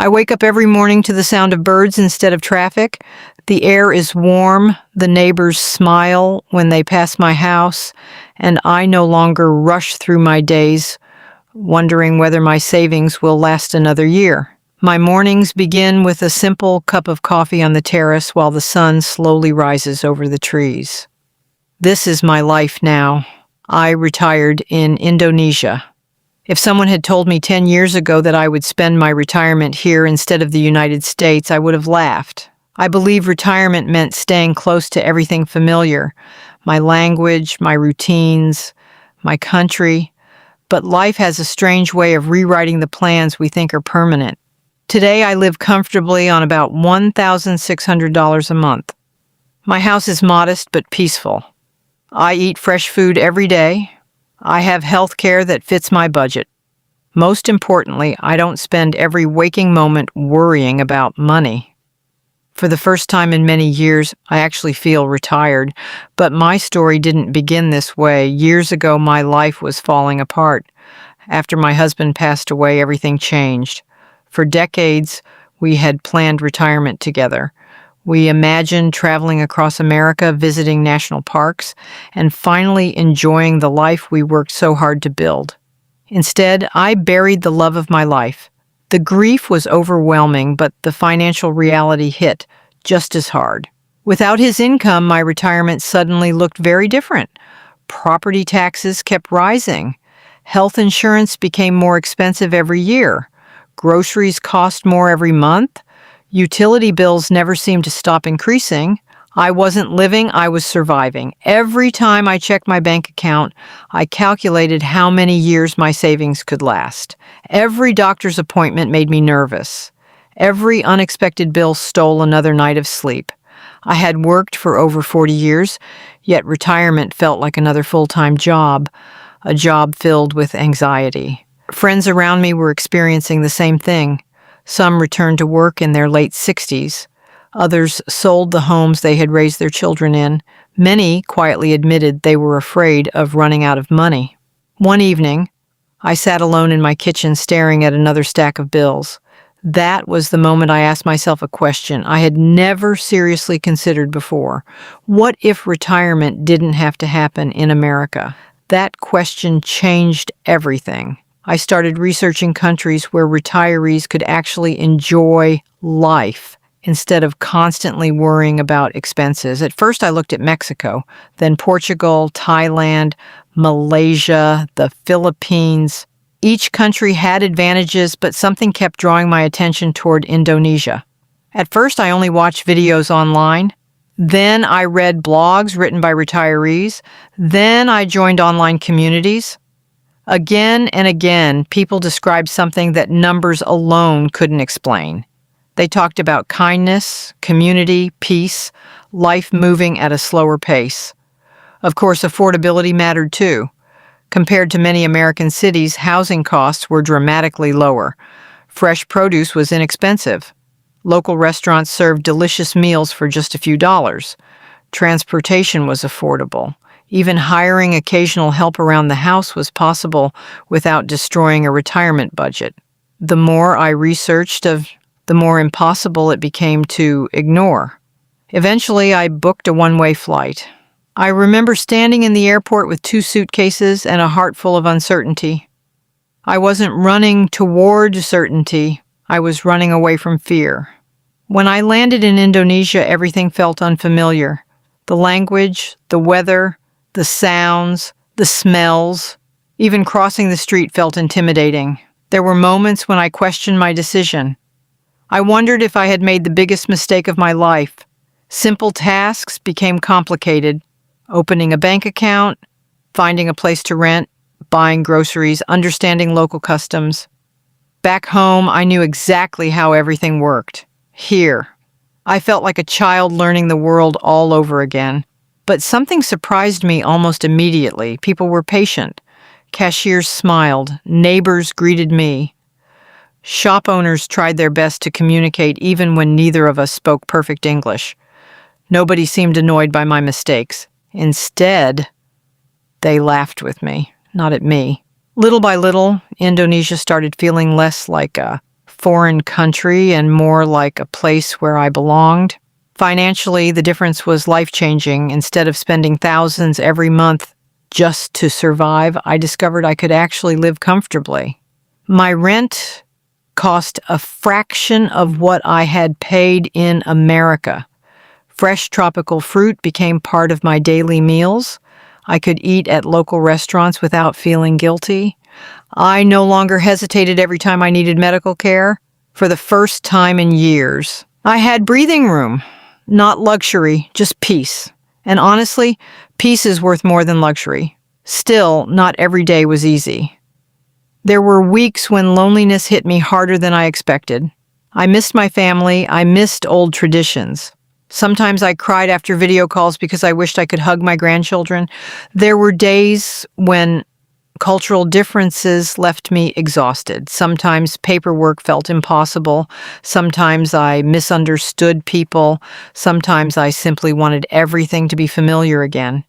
I wake up every morning to the sound of birds instead of traffic. The air is warm, the neighbors smile when they pass my house, and I no longer rush through my days wondering whether my savings will last another year. My mornings begin with a simple cup of coffee on the terrace while the sun slowly rises over the trees. This is my life now. I retired in Indonesia. If someone had told me 10 years ago that I would spend my retirement here instead of the United States, I would have laughed. I believe retirement meant staying close to everything familiar, my language, my routines, my country. But life has a strange way of rewriting the plans we think are permanent. Today, I live comfortably on about $1,600 a month. My house is modest but peaceful. I eat fresh food every day. I have health care that fits my budget. Most importantly, I don't spend every waking moment worrying about money. For the first time in many years, I actually feel retired, but my story didn't begin this way. Years ago, my life was falling apart. After my husband passed away, everything changed. For decades, we had planned retirement together. We imagined traveling across America, visiting national parks, and finally enjoying the life we worked so hard to build. Instead, I buried the love of my life. The grief was overwhelming, but the financial reality hit just as hard. Without his income, my retirement suddenly looked very different. Property taxes kept rising. Health insurance became more expensive every year. Groceries cost more every month. Utility bills never seemed to stop increasing. I wasn't living, I was surviving. Every time I checked my bank account, I calculated how many years my savings could last. Every doctor's appointment made me nervous. Every unexpected bill stole another night of sleep. I had worked for over 40 years, yet retirement felt like another full-time job, a job filled with anxiety. Friends around me were experiencing the same thing. Some returned to work in their late 60s. Others sold the homes they had raised their children in. Many quietly admitted they were afraid of running out of money. One evening, I sat alone in my kitchen staring at another stack of bills. That was the moment I asked myself a question I had never seriously considered before. What if retirement didn't have to happen in America? That question changed everything. I started researching countries where retirees could actually enjoy life instead of constantly worrying about expenses. At first, I looked at Mexico, then Portugal, Thailand, Malaysia, the Philippines. Each country had advantages, but something kept drawing my attention toward Indonesia. At first, I only watched videos online. Then I read blogs written by retirees. Then I joined online communities. Again and again, people described something that numbers alone couldn't explain. They talked about kindness, community, peace, life moving at a slower pace. Of course, affordability mattered too. Compared to many American cities, housing costs were dramatically lower. Fresh produce was inexpensive. Local restaurants served delicious meals for just a few dollars. Transportation was affordable. Even hiring occasional help around the house was possible without destroying a retirement budget. The more I researched, the more impossible it became to ignore. Eventually, I booked a one-way flight. I remember standing in the airport with 2 suitcases and a heart full of uncertainty. I wasn't running toward certainty. I was running away from fear. When I landed in Indonesia, everything felt unfamiliar. The language, the weather, the sounds, the smells. Even crossing the street felt intimidating. There were moments when I questioned my decision. I wondered if I had made the biggest mistake of my life. Simple tasks became complicated. Opening a bank account, finding a place to rent, buying groceries, understanding local customs. Back home, I knew exactly how everything worked. Here, I felt like a child learning the world all over again. But something surprised me almost immediately. People were patient. Cashiers smiled. Neighbors greeted me. Shop owners tried their best to communicate even when neither of us spoke perfect English. Nobody seemed annoyed by my mistakes. Instead, they laughed with me, not at me. Little by little, Indonesia started feeling less like a foreign country and more like a place where I belonged. Financially, the difference was life-changing. Instead of spending thousands every month just to survive, I discovered I could actually live comfortably. My rent cost a fraction of what I had paid in America. Fresh tropical fruit became part of my daily meals. I could eat at local restaurants without feeling guilty. I no longer hesitated every time I needed medical care. For the first time in years, I had breathing room. Not luxury, just peace. And honestly, peace is worth more than luxury. Still, not every day was easy. There were weeks when loneliness hit me harder than I expected. I missed my family. I missed old traditions. Sometimes I cried after video calls because I wished I could hug my grandchildren. There were days when cultural differences left me exhausted. Sometimes paperwork felt impossible. Sometimes I misunderstood people. Sometimes I simply wanted everything to be familiar again.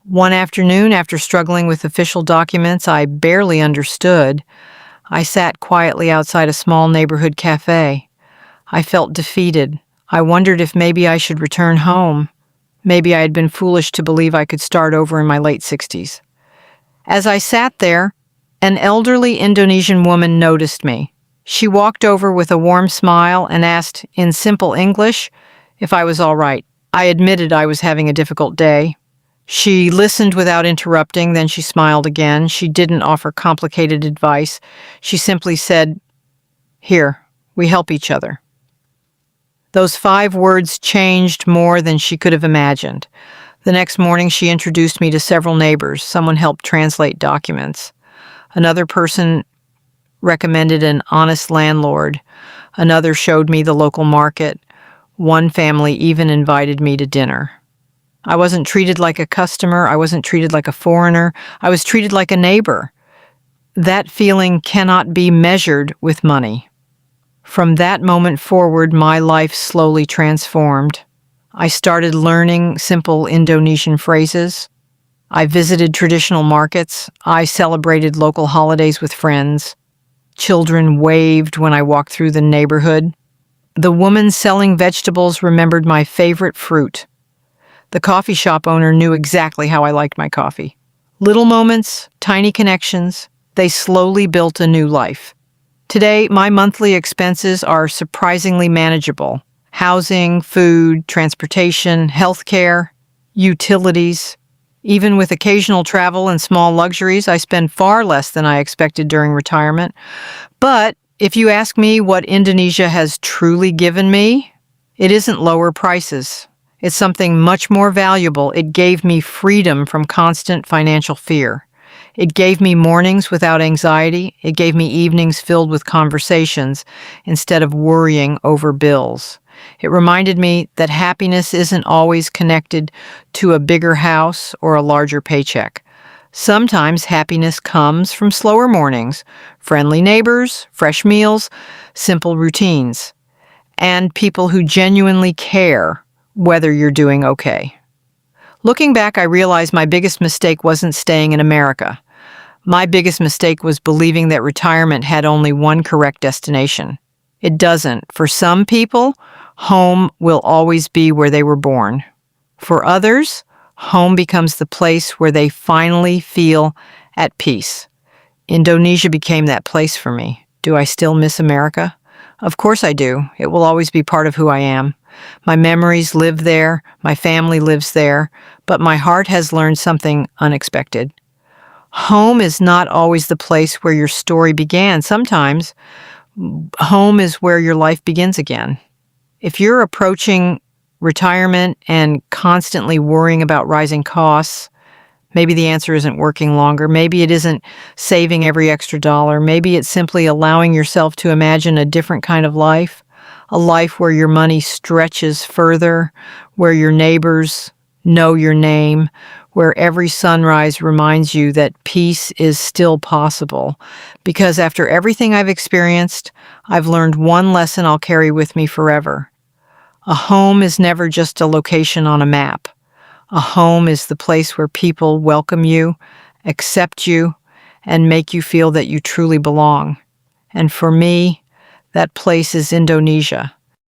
One afternoon, after struggling with official documents I barely understood, I sat quietly outside a small neighborhood cafe. I felt defeated. I wondered if maybe I should return home. Maybe I had been foolish to believe I could start over in my late 60s. As I sat there, an elderly Indonesian woman noticed me. She walked over with a warm smile and asked, in simple English, if I was all right. I admitted I was having a difficult day. She listened without interrupting, then she smiled again. She didn't offer complicated advice. She simply said, "Here, we help each other." Those 5 words changed more than she could have imagined. The next morning, she introduced me to several neighbors. Someone helped translate documents. Another person recommended an honest landlord. Another showed me the local market. One family even invited me to dinner. I wasn't treated like a customer. I wasn't treated like a foreigner. I was treated like a neighbor. That feeling cannot be measured with money. From that moment forward, my life slowly transformed. I started learning simple Indonesian phrases. I visited traditional markets. I celebrated local holidays with friends. Children waved when I walked through the neighborhood. The woman selling vegetables remembered my favorite fruit. The coffee shop owner knew exactly how I liked my coffee. Little moments, tiny connections, they slowly built a new life. Today, my monthly expenses are surprisingly manageable. Housing, food, transportation, healthcare, utilities. Even with occasional travel and small luxuries, I spend far less than I expected during retirement. But if you ask me what Indonesia has truly given me, it isn't lower prices. It's something much more valuable. It gave me freedom from constant financial fear. It gave me mornings without anxiety. It gave me evenings filled with conversations instead of worrying over bills. It reminded me that happiness isn't always connected to a bigger house or a larger paycheck. Sometimes happiness comes from slower mornings, friendly neighbors, fresh meals, simple routines, and people who genuinely care whether you're doing okay. Looking back, I realized my biggest mistake wasn't staying in America. My biggest mistake was believing that retirement had only one correct destination. It doesn't. For some people, home will always be where they were born. For others, home becomes the place where they finally feel at peace. Indonesia became that place for me. Do I still miss America? Of course I do. It will always be part of who I am. My memories live there, my family lives there, but my heart has learned something unexpected. Home is not always the place where your story began. Sometimes, home is where your life begins again. If you're approaching retirement and constantly worrying about rising costs, maybe the answer isn't working longer. Maybe it isn't saving every extra dollar. Maybe it's simply allowing yourself to imagine a different kind of life. A life where your money stretches further, where your neighbors know your name, where every sunrise reminds you that peace is still possible. Because after everything I've experienced, I've learned one lesson I'll carry with me forever. A home is never just a location on a map. A home is the place where people welcome you, accept you, and make you feel that you truly belong. And for me, That place is Indonesia.